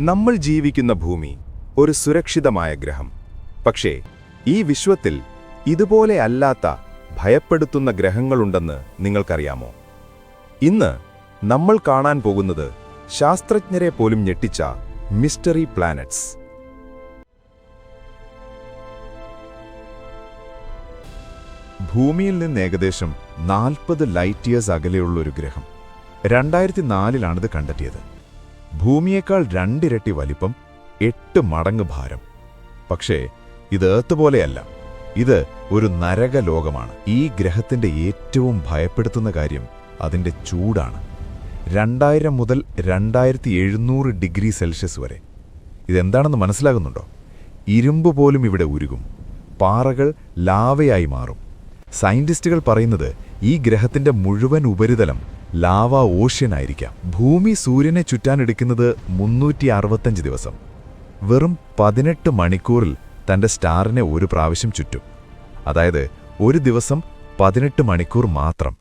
നമ്മൾ ജീവിക്കുന്ന ഭൂമി ഒരു സുരക്ഷിതമായ ഗ്രഹം. പക്ഷേ ഈ വിശ്വത്തിൽ ഇതുപോലെ അല്ലാത്ത ഭയപ്പെടുത്തുന്ന ഗ്രഹങ്ങളുണ്ടെന്ന് നിങ്ങൾക്കറിയാമോ? ഇന്ന് നമ്മൾ കാണാൻ പോകുന്നത് ശാസ്ത്രജ്ഞരെ പോലും ഞെട്ടിച്ച മിസ്റ്ററി പ്ലാനറ്റ്സ്. ഭൂമിയിൽ നിന്ന് ഏകദേശം 40 ലൈറ്റ് ഇയേഴ്സ് അകലെയുള്ള ഒരു ഗ്രഹം 2004-ലാണിത് കണ്ടെത്തിയത്. ഭൂമിയേക്കാൾ 2 ഇരട്ടി വലിപ്പം, 8 മടങ്ങ് ഭാരം. പക്ഷേ ഇത് എർത്ത് പോലെയല്ല, ഇത് ഒരു നരകലോകമാണ്. ഈ ഗ്രഹത്തിന്റെ ഏറ്റവും ഭയപ്പെടുത്തുന്ന കാര്യം അതിന്റെ ചൂടാണ്. 2000 മുതൽ 2700 ഡിഗ്രി സെൽഷ്യസ് വരെ. ഇതെന്താണെന്ന് മനസ്സിലാകുന്നുണ്ടോ? ഇരുമ്പ് പോലും ഇവിടെ ഉരുകും, പാറകൾ ലാവയായി മാറും. സയന്റിസ്റ്റുകൾ പറയുന്നത് ഈ ഗ്രഹത്തിന്റെ മുഴുവൻ ഉപരിതലം ലാവ ഓഷ്യനായിരിക്കാം. ഭൂമി സൂര്യനെ ചുറ്റാനെടുക്കുന്നത് 365 ദിവസം. വെറും 18 മണിക്കൂറിൽ തന്റെ സ്റ്റാറിനെ ഒരു പ്രാവശ്യം ചുറ്റും. അതായത് ഒരു ദിവസം 18 മണിക്കൂർ മാത്രം.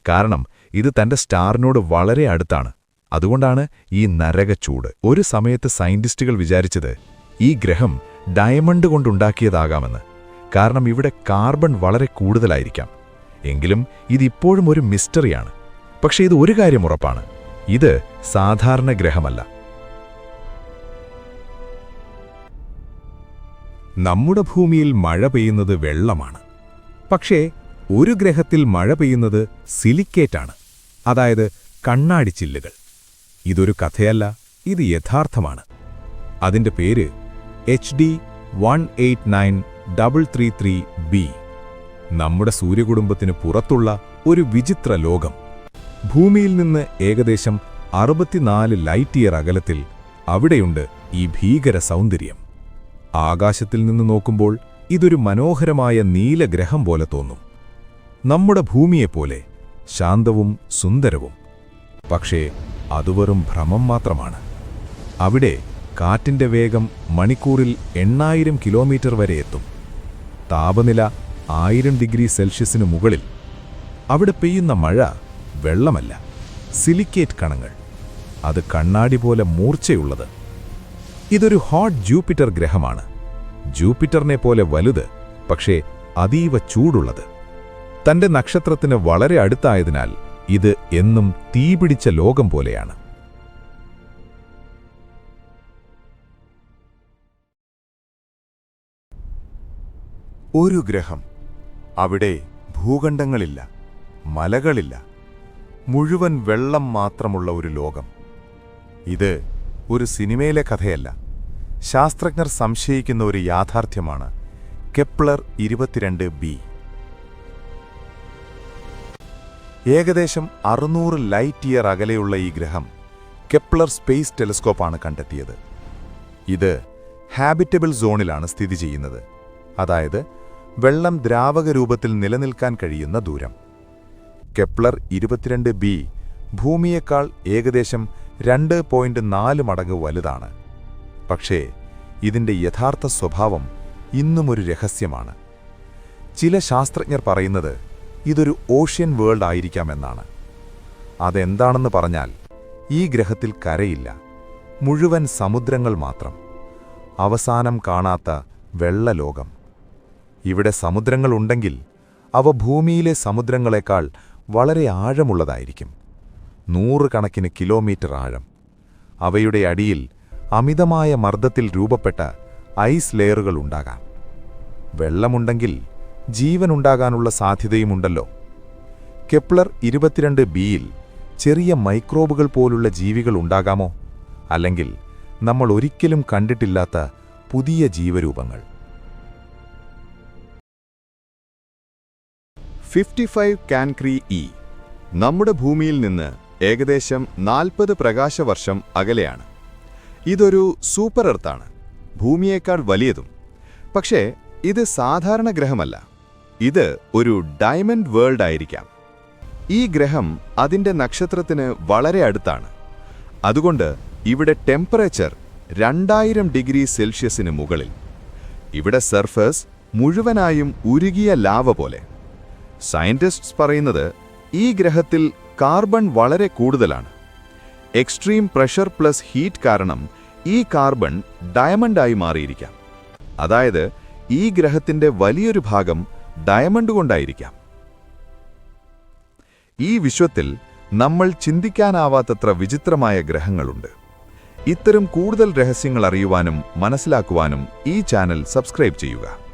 കാരണം ഇത് തന്റെ സ്റ്റാറിനോട് വളരെ അടുത്താണ്. അതുകൊണ്ടാണ് ഈ നരകച്ചൂട്. ഒരു സമയത്ത് സയന്റിസ്റ്റുകൾ വിചാരിച്ചത് ഈ ഗ്രഹം ഡയമണ്ട് കൊണ്ടുണ്ടാക്കിയതാകാമെന്ന്. കാരണം ഇവിടെ കാർബൺ വളരെ കൂടുതലായിരിക്കാം. എങ്കിലും ഇതിപ്പോഴും ഒരു മിസ്റ്ററിയാണ്. പക്ഷേ ഇത് ഒരു കാര്യം ഉറപ്പാണ്, ഇത് സാധാരണ ഗ്രഹമല്ല. നമ്മുടെ ഭൂമിയിൽ മഴ പെയ്യുന്നത് വെള്ളമാണ്. പക്ഷേ ഒരു ഗ്രഹത്തിൽ മഴ പെയ്യുന്നത് സിലിക്കേറ്റാണ്, അതായത് കണ്ണാടിച്ചില്ലുകൾ. ഇതൊരു കഥയല്ല, ഇത് യഥാർത്ഥമാണ്. അതിന്റെ പേര് HD 189333b. നമ്മുടെ സൂര്യകുടുംബത്തിന് പുറത്തുള്ള ഒരു വിചിത്ര ലോകം. ഭൂമിയിൽ നിന്ന് ഏകദേശം 64 ലൈറ്റ് ഇയർ അകലത്തിൽ അവിടെയുണ്ട് ഈ ഭീകര സൗന്ദര്യം. ആകാശത്തിൽ നിന്ന് നോക്കുമ്പോൾ ഇതൊരു മനോഹരമായ നീലഗ്രഹം പോലെ തോന്നും, നമ്മുടെ ഭൂമിയെപ്പോലെ ശാന്തവും സുന്ദരവും. പക്ഷേ അത് വെറും ഭ്രമം മാത്രമാണ്. അവിടെ കാറ്റിന്റെ വേഗം മണിക്കൂറിൽ 8000 കിലോമീറ്റർ വരെ എത്തും. താപനില 1000 ഡിഗ്രി സെൽഷ്യസിനു മുകളിൽ. അവിടെ പെയ്യുന്ന മഴ വെള്ളമല്ല, സിലിക്കേറ്റ് കണങ്ങൾ. അത് കണ്ണാടി പോലെ മൂർച്ചയുള്ളത്. ഇതൊരു ഹോട്ട് ജൂപ്പിറ്റർ ഗ്രഹമാണ്. ജൂപ്പിറ്ററിനെ പോലെ വലുത്, പക്ഷേ അതീവ ചൂടുള്ളത്. തന്റെ നക്ഷത്രത്തിന് വളരെ അടുത്തായതിനാൽ ഇത് എന്നും തീപിടിച്ച ലോകം പോലെയാണ്. ഒരു ഗ്രഹം, അവിടെ ഭൂഖണ്ഡങ്ങളില്ല, മലകളില്ല, മുഴുവൻ വെള്ളം മാത്രമുള്ള ഒരു ലോകം. ഇത് ഒരു സിനിമയിലെ കഥയല്ല, ശാസ്ത്രജ്ഞർ സംശയിക്കുന്ന ഒരു യാഥാർത്ഥ്യമാണ്. Kepler 22b. ഏകദേശം 600 ലൈറ്റ് ഇയർ അകലെയുള്ള ഈ ഗ്രഹം കെപ്ലർ സ്പേസ് ടെലിസ്കോപ്പാണ് കണ്ടെത്തിയത്. ഇത് ഹാബിറ്റബിൾ സോണിലാണ് സ്ഥിതി ചെയ്യുന്നത്, അതായത് വെള്ളം ദ്രാവക രൂപത്തിൽ നിലനിൽക്കാൻ കഴിയുന്ന ദൂരം. കെപ്ലർ 22b ഭൂമിയേക്കാൾ ഏകദേശം 2.4 മടങ്ങ് വലുതാണ്. പക്ഷേ ഇതിന്റെ യഥാർത്ഥ സ്വഭാവം ഇന്നും ഒരു രഹസ്യമാണ്. ചില ശാസ്ത്രജ്ഞർ പറയുന്നത് ഇതൊരു ഓഷ്യൻ വേൾഡ് ആയിരിക്കാമെന്നാണ്. അതെന്താണെന്ന് പറഞ്ഞാൽ, ഈ ഗ്രഹത്തിൽ കരയില്ല, മുഴുവൻ സമുദ്രങ്ങൾ മാത്രം. അവസാനം കാണാത്ത വെള്ളലോകം. ഇവിടെ സമുദ്രങ്ങളുണ്ടെങ്കിൽ അവ ഭൂമിയിലെ സമുദ്രങ്ങളെക്കാൾ വളരെ ആഴമുള്ളതായിരിക്കും. 100 കണക്കിന് കിലോമീറ്റർ ആഴം. അവയുടെ അടിയിൽ അമിതമായ മർദ്ദത്തിൽ രൂപപ്പെട്ട ഐസ് ലെയറുകൾ ഉണ്ടാകാം. വെള്ളമുണ്ടെങ്കിൽ ജീവനുണ്ടാകാനുള്ള സാധ്യതയുമുണ്ടല്ലോ. കെപ്ലർ 22bയിൽ ചെറിയ മൈക്രോബുകൾ പോലുള്ള ജീവികൾ ഉണ്ടാകാമോ? അല്ലെങ്കിൽ നമ്മൾ ഒരിക്കലും കണ്ടിട്ടില്ലാത്ത പുതിയ ജീവരൂപങ്ങൾ? 55 കാൻക്രി ഇ നമ്മുടെ ഭൂമിയിൽ നിന്ന് ഏകദേശം 40 പ്രകാശവർഷം അകലെയാണ്. ഇതൊരു സൂപ്പർ എർത്താണ്, ഭൂമിയേക്കാൾ വലിയതും. പക്ഷേ ഇത് സാധാരണ ഗ്രഹമല്ല, ഇത് ഒരു ഡയമണ്ട് വേൾഡ് ആയിരിക്കാം. ഈ ഗ്രഹം അതിന്റെ നക്ഷത്രത്തിന് വളരെ അടുത്താണ്. അതുകൊണ്ട് ഇവിടെ ടെമ്പറേച്ചർ 2000 ഡിഗ്രി സെൽഷ്യസിന് മുകളിൽ. ഇവിടെ സർഫേസ് മുഴുവനായും ഉരുകിയ ലാവ പോലെ. സയന്റിസ്റ്റ്സ് പറയുന്നത് ഈ ഗ്രഹത്തിൽ കാർബൺ വളരെ കൂടുതലാണ്. എക്സ്ട്രീം പ്രഷർ പ്ലസ് ഹീറ്റ് കാരണം ഈ കാർബൺ ഡയമണ്ടായി മാറിയിരിക്കാം. അതായത് ഈ ഗ്രഹത്തിന്റെ വലിയൊരു ഭാഗം ഡയമണ്ട് കൊണ്ടായിരിക്കാം. ഈ വിശ്വത്തിൽ നമ്മൾ ചിന്തിക്കാനാവാത്തത്ര വിചിത്രമായ ഗ്രഹങ്ങളുണ്ട്. ഇത്തരം കൂടുതൽ രഹസ്യങ്ങൾ അറിയുവാനും മനസ്സിലാക്കുവാനും ഈ ചാനൽ സബ്സ്ക്രൈബ് ചെയ്യുക.